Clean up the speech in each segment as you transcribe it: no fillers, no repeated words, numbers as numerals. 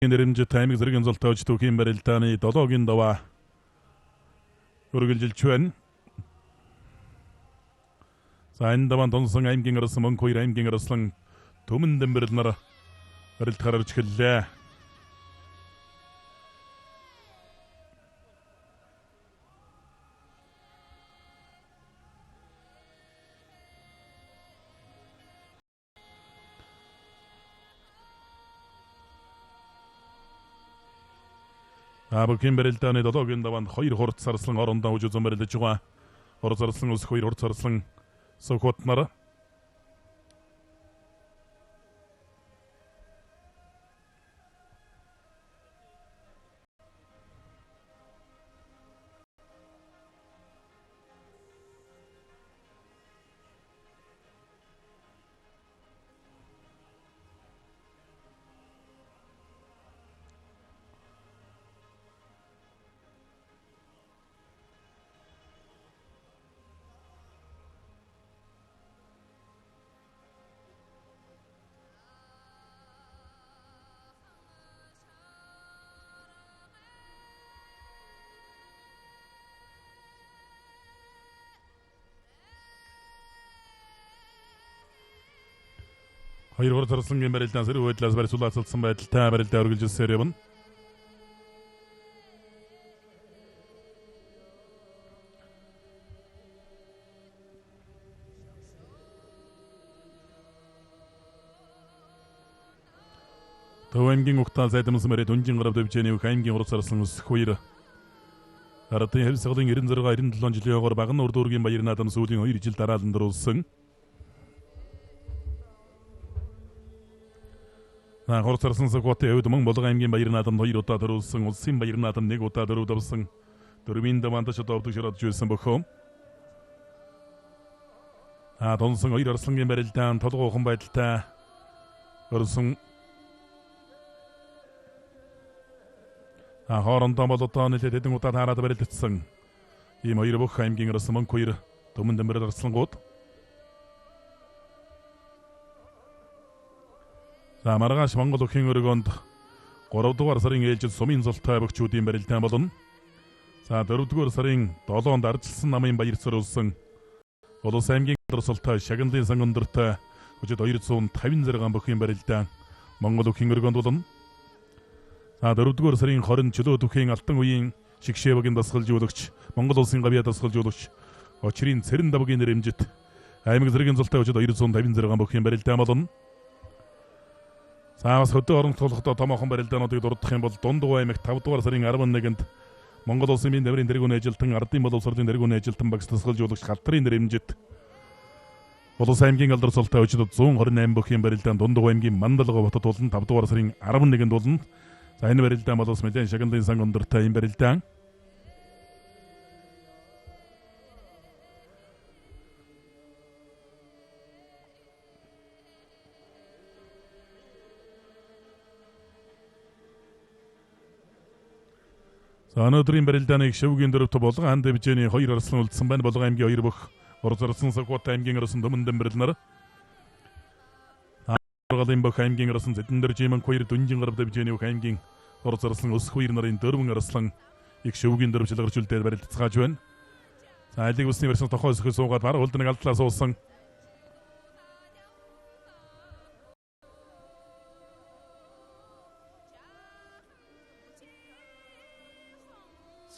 нэрэмжит аймаг цэргийн цолтой бөхийн барилдааны 7-гийн ДАВАА үргэлжилж байна. За энэ ДАВААнд Улсын аймгийн арслан мөн хоёр аймгийн арслан төмөн дэмбэрэл нар барилдахаар орж эхэллээ. бөхийн барилдааны 7-гийн ДАВААнд хоёр хурц арслан орондоо үжигэн барилдаж байгаа. Хурц арслан ус хоёр хурц арслан сөхөт нар хоёр хурц арслангийн барилдаан сэрүү байдлаас барьцуулагдсан байдалтай барилдаа үргэлжилсээр явна. Төв аймгийн угтаал сайдамсан мэрэ дүнжин гарав дэвжээний аймгийн хурц арслан ус хоёр Ардын хэвсэглэн 96-97 жилийн хойгоор багны урд үүргийн баяр наадам сүүлийн 2 жил дараалан дөрүүлсэн. Хурц арслан сөхөтийн хувьд мөн Болгон аймгийн баяр наадамд 2 удаа дөрүүлсэн, Улсын баяр наадамд 1 удаа дөрөвдөвсөн. Дөрвийн ДАВААнд шатавдаг шираад жийсэн бөхийн. Донсон 2 арслангийн барилдаан толгойхон байдалтай өрсөн. Хоорондоо болоод нэлээд хэдэн удаа таараад барилдсан. Ийм хоёр бүх аймгийн арслан мөн хоёр төмөн дэмбэрэл арслангууд. Маргааш Монгол өхийн өргөнд 3 дугаар сарын ээлжид сумын цолтой бөгчүүдийн барилдаан болно. 4 дугаар сарын 7-нд ардчилсан намын баяр цорулсан Улс аймгийн цолтой шагналын сан өндөртэй хүчит 256 бөхийн барилдаан Монгол өхийн өргөнд болно. 4 дугаар сарын 20-нд чөлөө түхийн алтан үеийн шигшээвгийн дасгалжуулагч Монгол улсын гавьяа дасгалжуулагч очрын цэрэн давгийн нэрэмжит аймаг цэргийн цолтой хүчит 256 бөхийн барилдаан болно. Саас хөдөө орон тулхдаа томоохон барилдаануудыг дурдах юм бол Дундгуй аймагт 5 дугаар сарын 11-нд Монгол улсын бие дэврийн тэргүүний ажилтан ардын боловсролын тэргүүний ажилтан багш тасгалжуулагч халтрын нэрэмжит Улс аймгийн алдар цолтой хүчит 128 бөхийн барилдаан Дундгуй аймгийн Мандалга хотод болон 5 дугаар сарын 11-нд болно. Энэ барилдаан бол мэдэн шагналын сан өндөртэй юм барилдаан. Өнөөдрийн барилдааныг шивгийн дөрөвт Болгон ханд дэвжээний 2 арслан үлдсэн байна. Болгон аймгийн 2 бүх урд арслан сөхөт аймгийн арслан төмөн дэмбэрэл нар. Аргалын бүх аймгийн арслан зэдэндэр жимэн 2 дүнжин гарав дэвжээний аймгийн урд арслан ус 2 нарын дөрвөн арслан их шивгийн дөрөв шилгэрчүүлдээд барилдацгааж байна. Айлыг усны версийн тохой өсгөө суугаад бар хөлдөнг алдлаа суусан.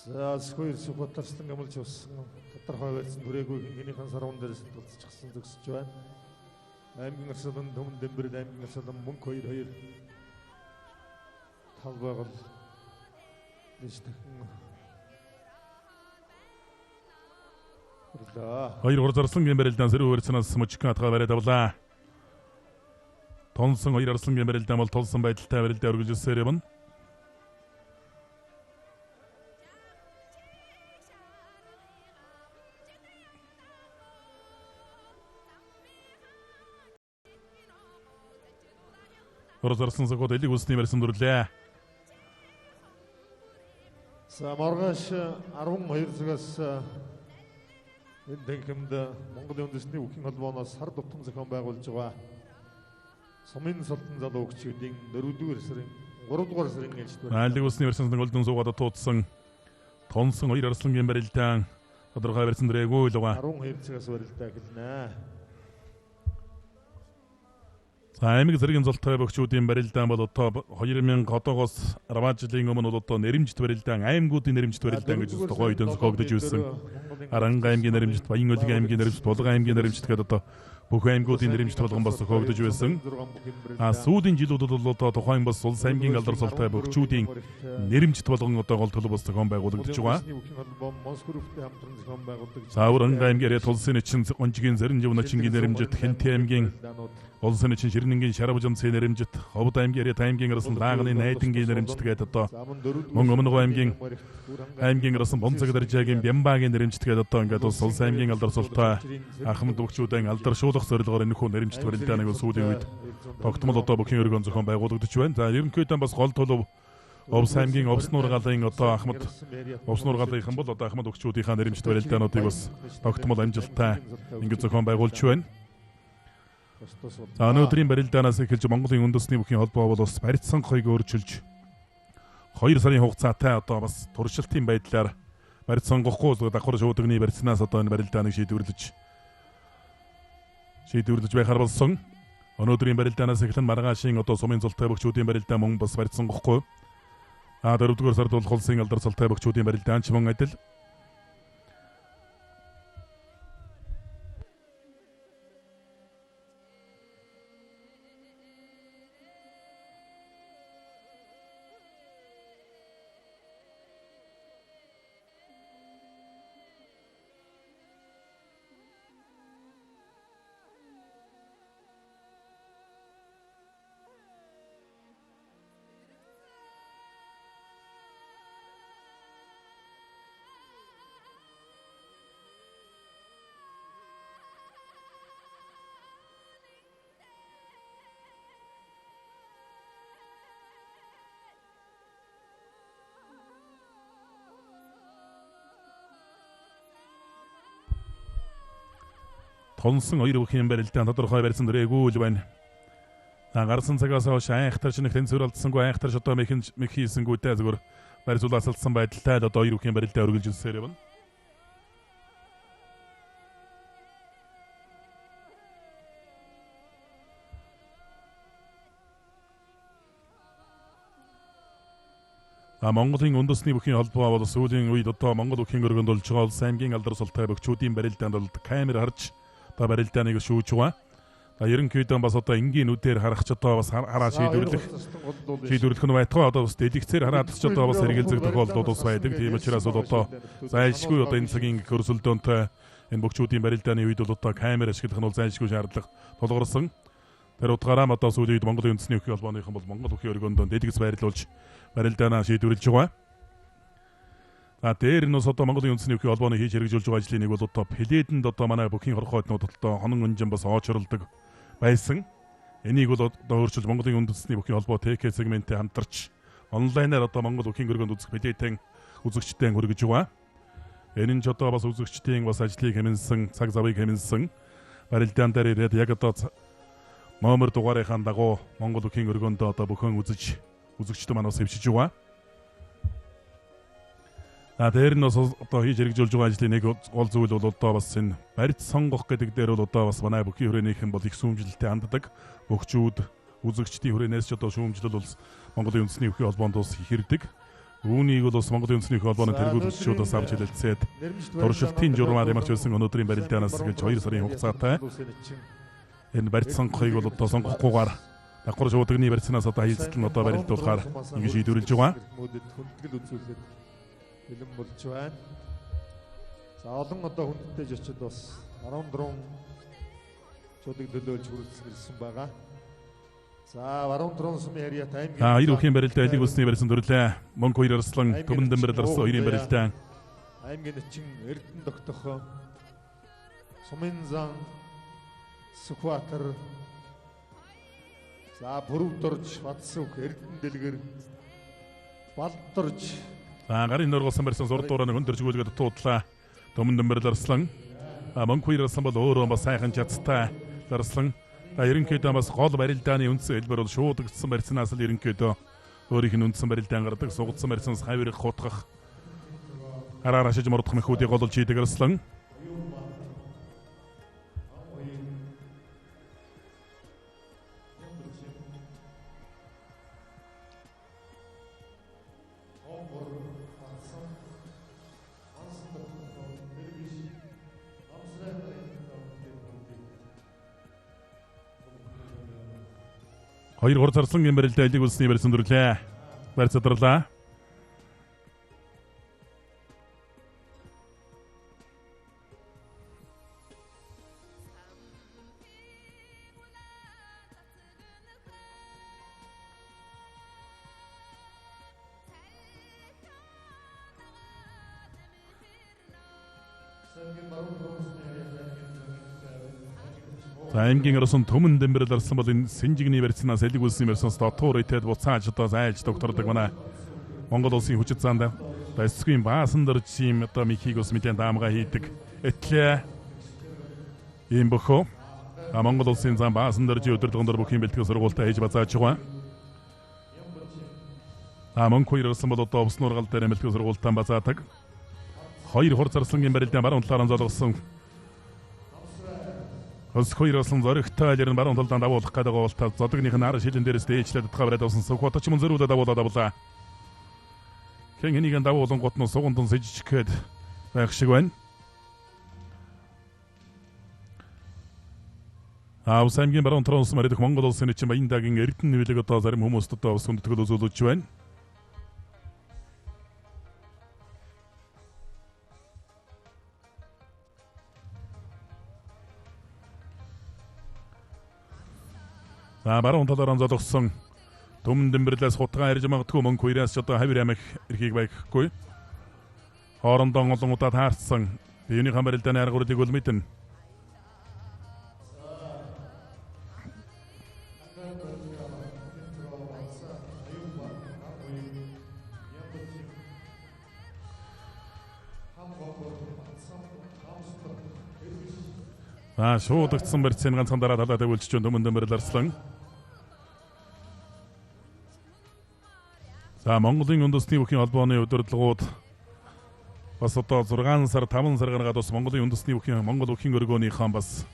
Хоёр сөхөтөрсөн гэмэлж өссөн тодорхой байсан түрээгүй гинийхэн сарван дээрээс тулцчихсан зөксөж байна. Аймгийн арслан төмөн дэмбэрэл аймгийн арслан мөнх 2 тал байгал хоёр хурц арслангийн барилдаан сэрүү өрцнөөс мөчгөн атгаа бариад авлаа. Тонсон 2 арслангийн барилдаан бол тулсан байдалтай барилдаа үргэлжилсээр явна. Хурц арслан сөхөт элэг усны барьсан дүрлээ. Маргааш 12 цагаас энэ тэнхимд Монголын үндэсний өхийн холбооноос сар тутам зохион байгуулж байгаа сумын султан залуу өгчүүдийн 4-р сарын 3 дугаар сарын ээлжид айлыг усны барьсан голдон суугаад туудсан тонсон 2 арслангийн барилдаан тодорхой барьсан дөрөөгөө л байгаа. 10 хэвцээс барилдаа гэлнэ. За аймаг цэргийн цолтой бөхчүүдийн барилдаан бол одоо 2000 одоогоос 10 жилийн өмнө бол одоо нэрэмжит барилдаан, аймагуудын нэрэмжит барилдаан гэж тухайн үед зохиогдож байсан. Аранга аймгийн нэрэмжит, Баян-Өлгийн аймгийн нэрэмжит, Булган аймгийн нэрэмжит гэдэг одоо бүх аймагуудын нэрэмжит болгон бас зохиогдож байсан. Сүүлийн жилүүдэд бол одоо тухайн бас Улсын аймгийн алдар цолтой бөхчүүдийн нэрэмжит болгон одоо гол төлөв бас зохион байгуулагдаж байгаа. Саавран аймгийн Улсын начин онжигийн зарим жив начингийн нэрэмжит, Хэнтэй аймгийн Улсын начин Ширнэнгийн Шарабжамцын нэрэмжит, Ховд аймгийн аймгийн арсан Раагны Найдангийн нэрэмжит гэдэг одоо мөн өмнөгөө аймгийн арсан Бонцэг даржаагийн Бямбагийн нэрэмжит гэдэг одоо ингээд Улсын аймгийн алдар цолтой Ахмад бөхчүүдийн алдар шуулах зорилгоор энэхүү нэрэмжит барилдааныг сүүлийн үед тогтмол одоо бөхийн өргөн зохион байгуулагдаж байна. За ерөнхийдөө бас гол төлөв Улсын аймгийн Овснуур галын одоо Ахмад Овснуур галынхан бол одоо Ахмад бөхчүүдийнхаа нэрэмжит барилдаануудыг бас тогтмол амжилттай ингэж зохион байгуулж байна. За өнөөдрийн барилдаанаас эхэлж Монголын үндэсний бүхийн холбоо бол бас барьц сонгохыг өөрчилж 2 сарын хугацаатай одоо бас туршилтын байдлаар барьц сонгохгүй давхар шуудагны барьцнаас одоо энэ барилдааныг шийдвэрлэж байхаар болсон. Өнөөдрийн барилдаанаас эхлэн маргаашийн одоо сумын цолтой бөхчүүдийн барилдаан мөн бас барьц сонгохгүй. 4-р сард бол Улсын алдар цолтой бөхчүүдийн барилдаан ч мөн адил. Тонсон 2 бүхийн барилдаан тодорхой барьсан дөрөөгөө л байна. Гарсан цагаас хойш айхтар шинэ тэнцвэр алдсангүй айхтар одоо мэх хийсэнгүүтэй зүгээр барьцуулаас алдсан байдалтай л одоо 2 бүхийн барилдаан өргөлж ирсээр байна. Монголын үндэсний бүхийн холбоо бол сүүлийн үед одоо Монгол бүхийн өргөнд болж байгаа Улсын аймгийн алдар цолтой бөхчүүдийн барилдаанд бол камер харж одоо барилдааныг шүүж байгаа. Ерөнхийдөө бас одоо энгийн нүдээр харах ч одоо бас хараа шийдвэрлэх нь байтугай одоо бас дэлгэцээр хараад ч одоо бас хэрэгэлзэх тохиолдлууд бас байдаг. Тийм учраас бол одоо зайлшгүй одоо энэ цагийн хөрсөлдөөнтэй энэ бөхчүүдийн барилдааны үед бол одоо камер ашиглах нь бол зайлшгүй шаардлага тулгарсан. Тэр утгаараа одоо сүүлийн үед Монголын үндэсний бүхийн холбооныхан бол Монгол бүхийн өргөндөө дэлгэц байрлуулж барилдаанаа шийдвэрлэж байгаа. Дээр нь бас одоо Монголын үндэсний бүхийн холбооны хийж хэрэгжүүлж байгаа ажлын нэг бол одоо Пледэнд одоо манай бүхийн хорхойтнууд одоо хонон өнжин бас оочролдог байсан. Энийг бол одоо өөрчилж Монголын үндэсний бүхийн холбоо ТК сегменттэй хамтарч онлайнаар одоо Монгол бүхийн өргөнд үзэх Пледэн үзэгчтэй хүргэж байгаа. Энэ нь ч одоо бас үзэгчдийн бас ажлыг хэмнсэн, цаг завыг хэмнсэн барилдаан дээр ирээд яг одоо номер дугаарынхаа дагуу Монгол бүхийн өргөнд одоо бүхэн үзэгчд манаас хэвшиж байгаа. Дээр нь бас одоо хийж хэрэгжүүлж байгаа ажлын нэг гол зүйл бол одоо бас энэ барьц сонгох гэдэг дээр бол одоо бас манай бүхийн хүрээнийхэн бол их сүмжлэлтэй ханддаг. Бөхчүүд үзэгчдийн хүрээнээс ч одоо шүүмжлэл бол Монголын үндэсний бүхийн холбоонд бас их ирдэг. Үүнийг бол бас Монголын үндэсний бүхийн холбооны тэргүүлэгчдүүд бас авч хэлэлцээд туршилтын журмаар ямарч байсан өнөөдрийн барилдаанаас эхэлж 2 сарын хугацаатай энэ барьц сонгохыг бол одоо сонгохгүйгээр давхар шуудагны барьцнаас одоо хилцэл нь одоо барилдуулахаар ингэ шийдвэрлэж байгаа. Бэлэн болж байна. За олон одоо хүндтэй жочид бас 14 чөлөг төлөөлж хүрэлцсэн байгаа. За 14 сумын яриат аймгийн 2 бүхийн барилдаан айлыг усны барьсан төрлөө Монг 2 арслан Төмөн Дэмбэрэл арслан 2-ын барилдаан аймгийн начин Эрдэнэ тогтох сумын зан Сүхбаатар за Бүрөвдөрж Бадсүх Эрдэнэ дэлгэр Балдорж гарын нургалсан барьсан зурд дуурайг өндөрж гүйлгээд туудлаа. Төмөн Дэмбэрэл арслан Монг 2 арслан бол өөрөө бас сайхан чадтай арслан ерөнхийдөө бас гол барилдааны үндсэн хэлбэр бол шууд гэсэн барьцнаас л ерөнхийдөө өөрийнх нь үндсэн барилдаан гардаг сугдсан барьсан хавирах хутгах араар ашиж мордох мэхүүдийг голж хийдэг Улсын. Хоёр хурц Улсын барилдааны Улсны барьсан дүрлээ. Барьцадралаа. аймгийн Улсын төмөн дэмбэрэл арсан бол энэ Синжигний барьцнаас элэг Улсны барьсанаас дотор итэд буцааж одоо зайлж доктордаг манай Монгол Улсын хүчит заанд эсгийн баасан дөрж юм одоо михийг ус мэдэн даамга хийдэг этлээ ийм бөхөө Монгол Улсын зам баасан дөрж өдөрдгөн дор бүхийн бэлтгэл сургуультай хийж базааж байгаа. Мөн хоёр Улсын бол одоо ус нургал дээр бэлтгэл сургуультай базаадаг. Хоёр хурц Улсын барилдааны баруун талаар золгосон Хоёр Улсын зоригтой алирн баруун талдаа давуулах гэдэг гоолтаа зодогных нь ар шилэн дээрээс дээчлээд татгавраад авсан сувхот ч мөн зөрүүлээд давуулаад авлаа. Хэнийгэн давуулан готно сугундун сэжчихгээд байх шиг байна. Улс аймгийн баруун талаас маридах Монгол Улсын чинь Баяндагийн Эрдэнэбилэг одоо зарим хүмүүст одоо ус хүндэтгэл үзүүлж байна. Баруун талаар зодогсон төмөн дэмбэрлээс хутгаа ирж магадгүй мөн хоёроос ч одоо хавир амих эрхийг байхгүй. Хоорондоо олон удаа таарсан. Юуны барилдааны аргуудыг бол мэднэ. Шуудагдсан барьцын ганцхан дараа талаа тавьулж төмөн дэмбэрэл арслан. Монголын үндэсний бүхийн холбооны удирдлагууд бас одоо 6 сар 5 сар гаргаад бас Монголын үндэсний бүхийн Монгол бүхийн өргөөнийхөө бас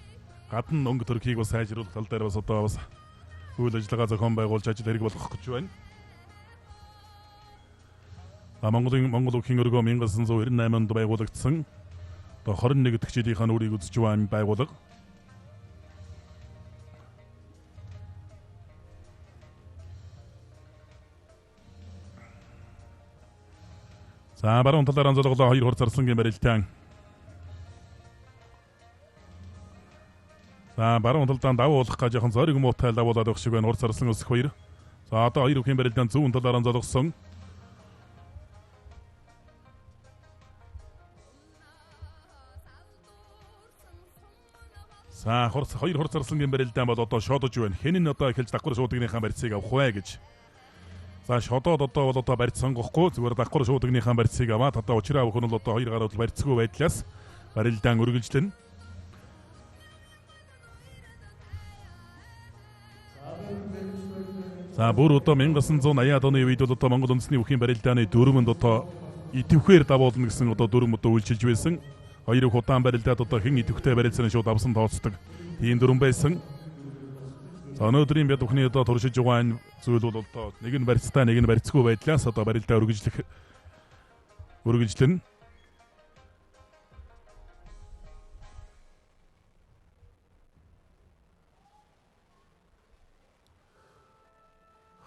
гадна өнгө төрхийг бас сайжруулах тал дээр бас одоо бас үйл ажиллагаа зохион байгуулж ажил хэрэг болгох гэж байна. Монгол бүхийн өргөө 1998 онд байгуулагдсан. Одоо 21 дэх жилийнхаа нүрийг үзэж байгаа байгууллага. Баруун талаар анзаалаглаа хоёр хурц Улсын барилдаан. Баруун талдаа давуулах гэж яхан зориг муутай давуулаад өгөх шиг байна хурц Улсын өсөх хоёр. Одоо хоёр бүхийн барилдаан зүүн талаар анзаалагсан. Хоёр хурц Улсын барилдаан бол одоо шодож байна. Хэн нь одоо эхэлж давхар шуудгийнхаа барьцыг авах вэ гэж. Шодоод одоо бол одоо барьцсангахгүй зүгээр давхар шуудгийнхаа барьцыг аваад одоо учраа өхөн бол одоо хоёр гаруй барьцгүй байдлаас барилдаан үргэлжлэнэ. Бүр одоо 1980-аад оны үед бол одоо Монгол үндэсний бүхийн барилдааны дөрвөнд одоо идэвхээр давуулна гэсэн одоо дөрвөн одоо үйлчилж байсан. Хоёр худаан барилдаад одоо хэн идэвхтэй барилдсан шууд авсан тооцдог. Тийм дөрвөн байсан. Өнөөдрийн бид бүхний одоо туршиж байгаа энэ зүйл бол одоо нэг нь барьцтай нэг нь барьцгүй байдлаас одоо барилдаа үргэлжлэнэ.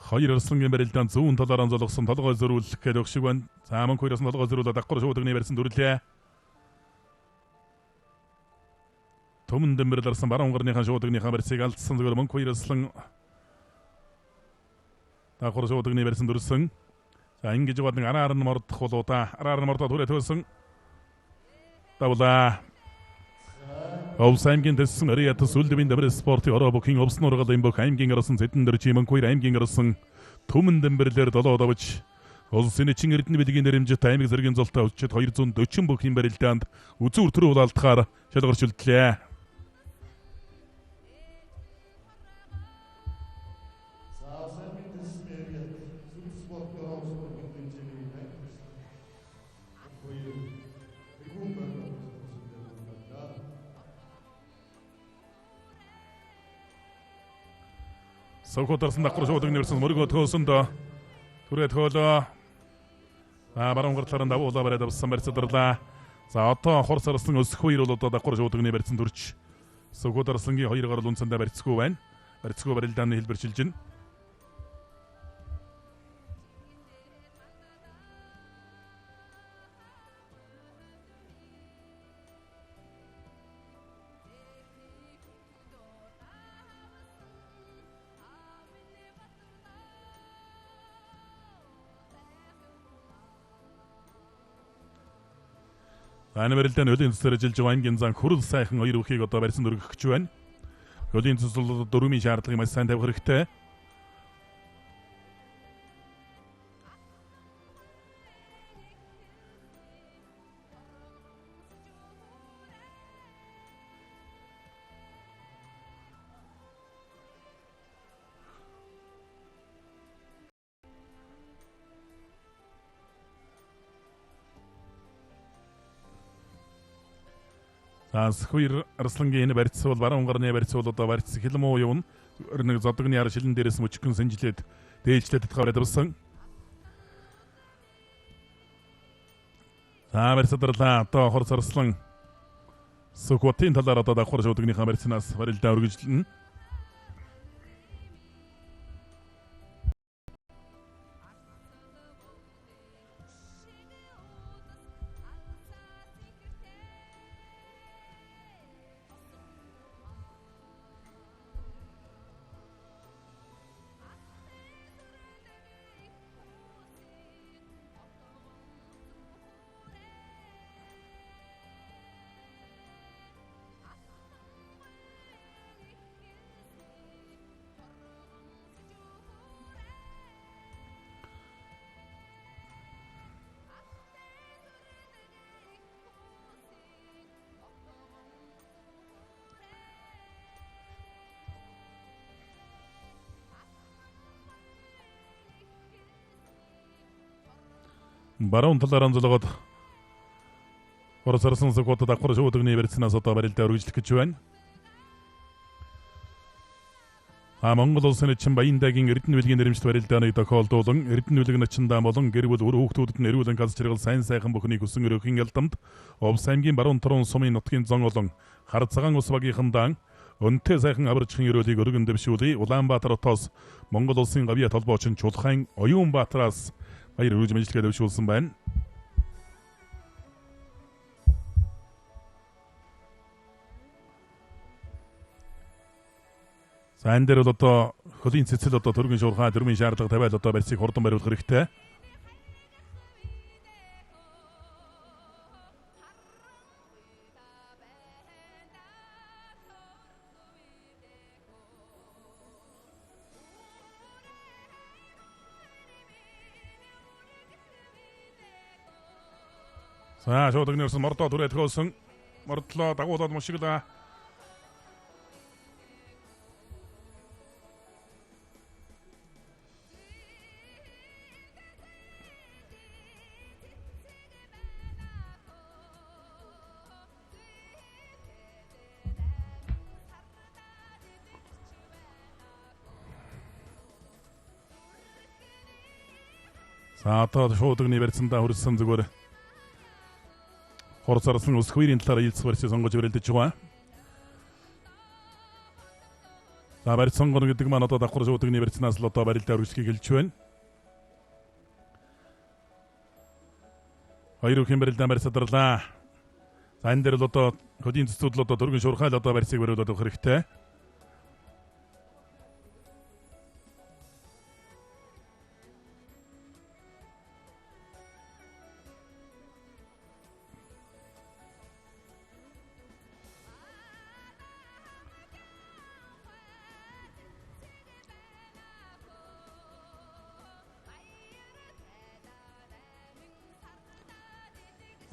Хоёр Улсын барилдаан зүүн талаар анзуулсан толгой зөрүүлэх гэдэг шиг байна. Мөн хоёроос нь толгой зөрүүлээд давхар шуудганы барьсан дүрлээ. Төмөн дэмбэрэл арсан баруун гарныхаа шуудгийнхаа барьцыг алдсан зүгээр мөн хоёроос нь давхар шуудганы барьсан дүрсэн. Ингэж яваад нэг араар нь мордох болоо араар нь мордоод хүрээ төөсөн. Давлаа. Улс аймгийн дэссэн ариат сүлдэвийн дэмбэр спортын ороо бүхийн улс нургал имбөх аймгийн арсан зэдэн дэрчи мөн хоёр аймгийн арсан төмөн дэмбэрлэр долоо давж Улсын начин Эрдэнэбилэгийн нэрэмжит аймаг цэргийн цолтой хүчит 240 бүхийн барилдаанд үзүүр төрөв алдахаар шалгарчилдлээ. Сөхөдөрсөн давхар шууд нэгнэрсэн мөргөө төөсөнд түрээ төөлөө баруун гартлаараа давуулаа бариад авсан барьцаадарлаа. За одоо хор сарсан өсөх үеэр бол одоо давхар шууд нэгний барьцсан төрч. Сөхөдөрсөнгийн 2 гаруй үнцэндээ барьцгүй байна. Барьцгүй барилдааны хэлбэрчилж байна. Аймаг барилдааны хөлийн цэцээр ажиллаж байгаа аймгийн зан хүрэл сайхан 2 үхийг одоо барьсан өргөх гэж байна. Хөлийн цэцэл бол дөрвийн шаардлагыг маш сайн тавих хэрэгтэй. Сөхөр арслангийн энэ барьц бол баруун гарны барьц бол одоо барьц хилмөө явна. Нэг зодогны ар шилэн дээрээс мөчгөн сэнжлээд дээжлээд татгаараад авсан. Барьцаадарлаа одоо хор сарслан Сөхөтийн талаар одоо давхар шуудгийнхаа барьцнаас барилдаа үргэлжлэнэ. Баруун талаар анзуулгад хор сарсан Сөхөтөд давхар шуудгны барьцнаас одоо барилдаа үргэлжлэх гэж байна. Монгол улсын чин Баяндагийн Эрдэнэбилэгийн нэрэмжит барилдааныг тохиолдуулан Эрдэнэбилэг начиндаа болон гэр бүл өр хүүхдүүдэд нь эрүүл ганц чиргал сайн сайхан бүхнийг хүсэн өрөөхийн ялдамд Увс аймгийн баруун турун сумын нутгийн зон болон хар цагаан ус багийнхандаа өнтэй сайхан аваржхан өрөөлийг өргөн дэвшүүлээ. Улаанбаатар хотоос Монгол улсын гавья толбоочин Чулхайн Оюунбаатараас баяр хүргэж мэдлэгээ дэвшүүлсэн байна. Сайн дээр бол одоо хөлийн цэцэл одоо төргийн шуурхай дөрмийн шаардлага тавиал одоо барьцыг хурдан бариулах хэрэгтэй. За шууд нэгнэрсэн мордоо түрээд хөөсөн мордлоо дагуулаад мушиглаа. За одоо шуудгны барьцандаа хүрсэн зүгээр хор сарсан өсөх үеийн талаар ээлжих барьцыг сонгож барилдаж байгаа. За барьц сонгоно гэдэг маань одоо давхар шуудгны барьцнаас л одоо барилдаа үргэлжлэхийг хэлж байна. Хоёр үхэн барилдаан барьцаадарлаа. За энэ дээр л одоо хөлийн цэцүүд л одоо төргийн шуурхай л одоо барьцыг бариулаад өгөх хэрэгтэй.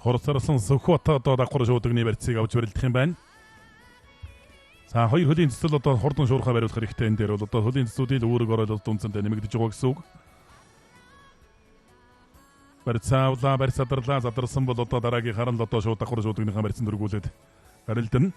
Хор сарсан Сөхөт одоо давхар шуудгны барьцыг авч барилдах юм байна. За хоёр хөлийн цэцэл одоо хурдан шуурхай бариулах хэрэгтэй. Энэ дээр бол одоо хөлийн цэцүүдийн үүрэг оролцоод үнцэндээ нэмэгдэж байгаа гэсэн үг. Барьцаавлаа барьцаадарлаа задарсан бол одоо дараагийн харан л одоо шууд давхар шуудгынхаа барьцанд өргүүлээд барилдана.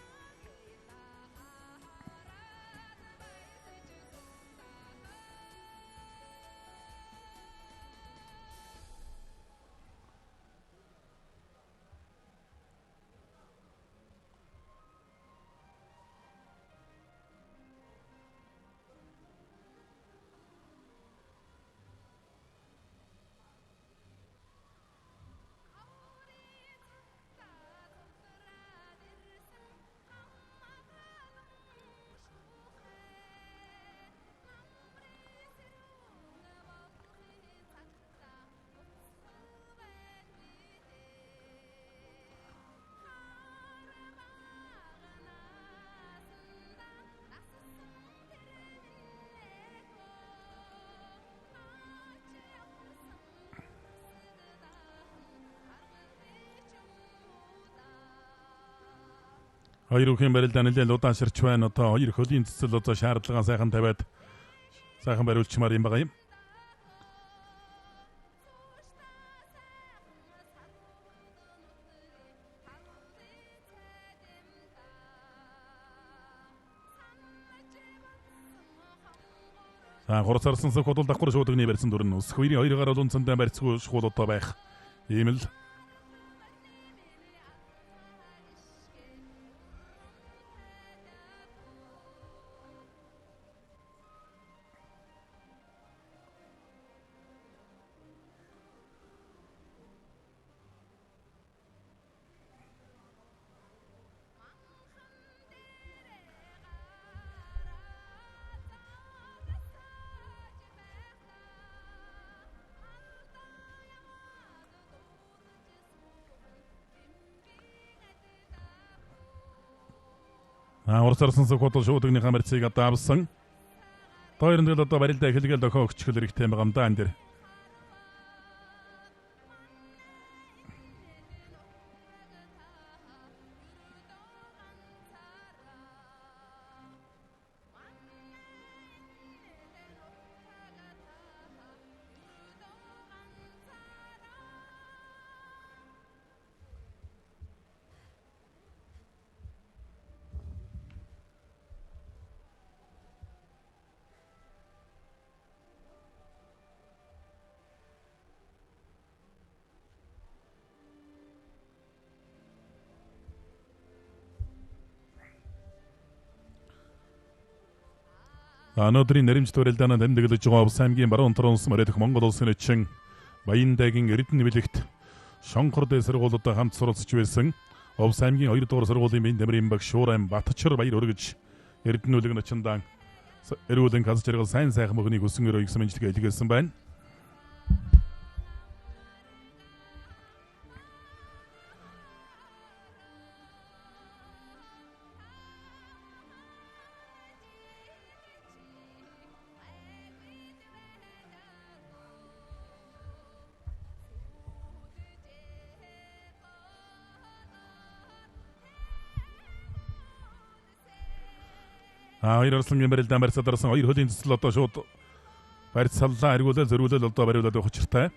Хоёр бүхэн барилдааны удаан ширч байна. Одоо хоёр хөлийн цэцэл одоо шаардлагаа сайхан тавиад сайхан бариулчмаар юм байгаа юм. Хурц арсан сөхөд давхар шуудагны барьсан дүр нь ус хоёрын хоёр гараад үнцэндээ барьцгүй шууд одоо байх. Ийм л. Урсарсан сөхөд шуудагны хамарцыг одоо авсан. Тойронд л одоо барилдаа эхлэгээл дохоо өгчих хэрэгтэй байгаа юм да энэ дэр. Өнөөдрийн нэрэмжит барилдааны тэмдэглэж байгаа Улсын аймгийн баруун төрөн мөрөдөх Монгол улсын начин Баяндагийн Эрдэнэбилэгт шонхор дэс сургуулиудаа хамт суралцж байсан Улсын аймгийн 2 дугаар сургуулийн бие дамирын баг Шуурам Батчар баяр өргөж Эрдэнэбилэг начиндан эрүүлэн хаз жаргал сайн сайхан мөхнийг өсөн өрөө ихсэн мэдлэгээ илгээсэн байна. Хоёр орслонгийн барилдаан барьцаадарсан хоёр хөлийн цэцэл одоо шууд барьцааллаа эргүүлэл зөрүүлэл одоо бариулаад байх учиртай.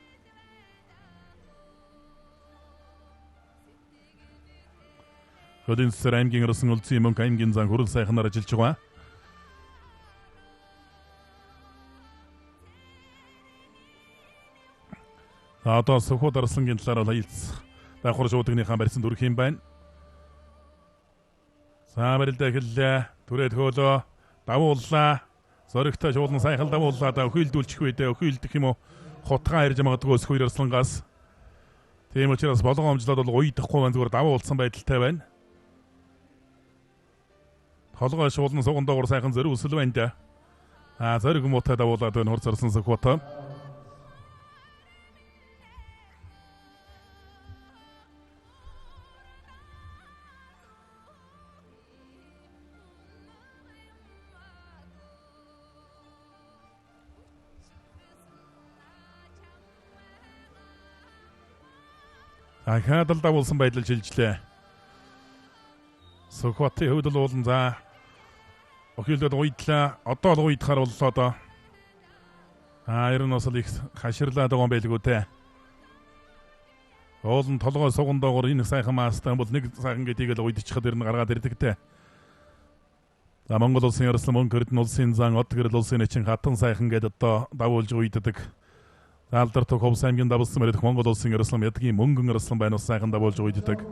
Хөлийн цэцэл аймгийн Улсын мөнгө аймгийн зан хурал сайхнаар ажиллаж байгаа. Одоо сөхөд орслонгийн талаар хаялц давхар шуудагныхаа барьсан дүрх юм байна. Барилдаа эхэллээ. Түрээд хөөлөө давууллаа. Зоригтой шуулан сайхан давууллаа. Өхөөлдүүлчих үедээ өхөөлдөх юм уу? Хутгаа ирж магадгүй ус хоёр арслангаас. Тийм учраас болгоомжлоод бол уйдахгүй маань зүгээр давуулсан байдалтай байна. Толгой шуулан сугандуур сайхан зориг өсөл байна да. Зориг муутай давуулаад байна хурц арсан сөхөтэй. Хадал давуулсан байдал шилжлээ. Сөхөтийн хувьд бол уулан за өхөөлөд уйдлаа. Одоо л уйдахаар боллоо доо. Ер нь бас их хаширлаад байгаа юм байлгүй те. Уулан толгой сугандоогоор энэ сайхан маастан бол нэг сайхан гэдгийг л уйдчихад ирнэ гаргаад ирдэг те. За Монгол улсын ярслан мөнгө Эрдэнэ улсын зан од гэрэл улсын начин хатан сайхан гэдээ одоо давуулж уйддаг. Алдар төх Улсын аймгийн давсан мөрөдөх Монгол улсын ярслан ядгийн мөнгөн ярслан байна ус сайхан давуулж уйддаг.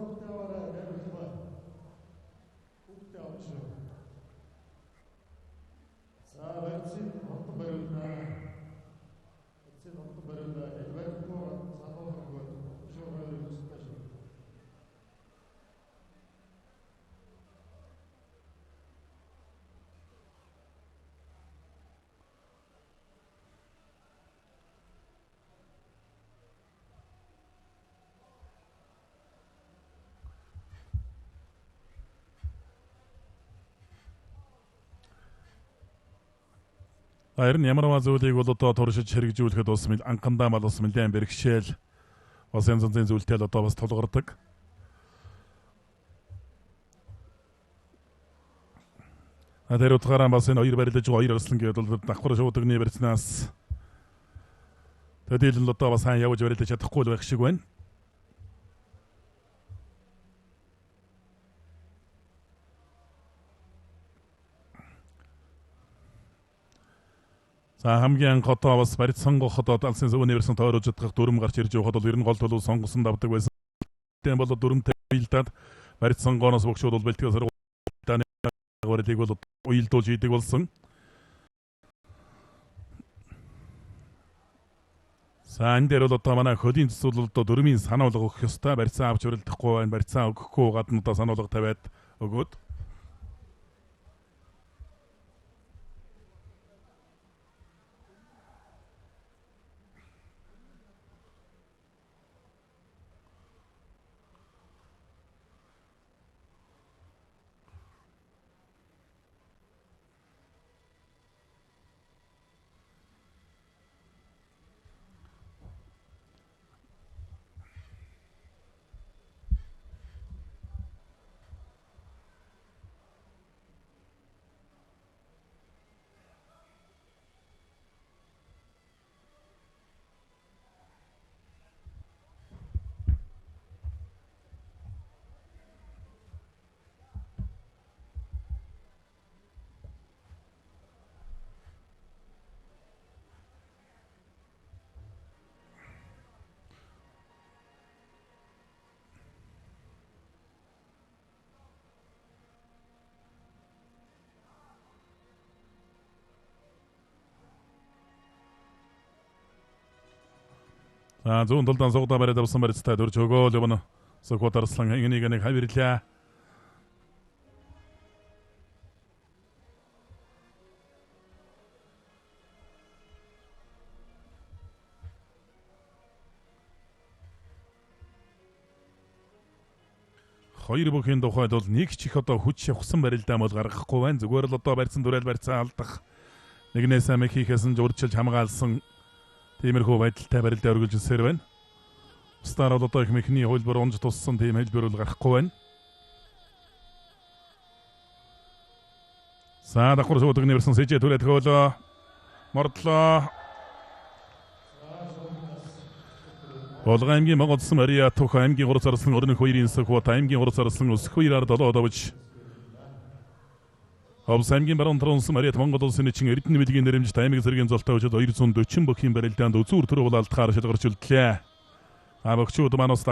Ер нь ямар зүйлийг бол одоо туршиж хэрэгжүүлэхэд бас анхандаа мал бас нэлээд бэрхшээл бас янз янзын зүйлтэй л одоо бас тулгардаг. Тэр утгаараа бас энэ хоёр барилдаж байгаа хоёр өслөн гэдэг бол давхар шуудагны барьцнаас тэдэл л одоо бас хаа явж барилдаж чадахгүй л байх шиг байна. За хамгийн анх одоо бас барьц сонгоход алсын зөв университет тойрож чадах дүрм гарч ирж явахад бол ер нь гол төлөв сонгосон давдаг байсан. Тийм бол дүрмтэй уйлдаад барьц сонгооноос бөгшүүд бол бэлтгэл барилдааны гэрэлийг бол уйлдуулж идэг болсон. За энэ дээр бол одоо манай хөлийн цэцэл бол одоо дүрмийн сануулга өгөх ёстой. Барьцаа авч барилдахгүй байна. Барьцаа өгөхгүй гадна одоо сануулга тавиад өгөөд. За зүүн талдан суугдаа бариад авсан барьцтай дөрж өгөөл явна. Сөхөд арслан энийг нэг хавирлаа. Хоёр бөхийн тухайд бол нэг ч их одоо хүч явахсан барилдаа бол гаргахгүй байна. Зүгээр л одоо барьсан дүрэл барьцаа алдах. Нэгнээс амиг хийхээс нь журдчилж хамгаалсан тиймэрхүү байдалтай барилдаа өргөлжсээр байна. Стар бол одоо их мехний хөлбөр унж туссан тийм хэлбэр бол гарахгүй байна. За давхар шуудагны версэн сэжээ түрээд хөөлөө. Мордлоо. Болгон аймгийн Монгол Улсын Мария Тух аймгийн 3 сарслан өрнөх 2-ын Сөхөт аймгийн 3 сарслан өсөх 2-аар 7 давж Улсын аймгийн баруун Улсын Мария Монгол Улсын чин Эрдэнэбилэгийн нэрэмжит аймаг цэргийн цолтой хүчит 240 бөхийн барилдаанд үзүүр төрөв алдахаар шалгарч үлдлээ. Бөгчүүд манаас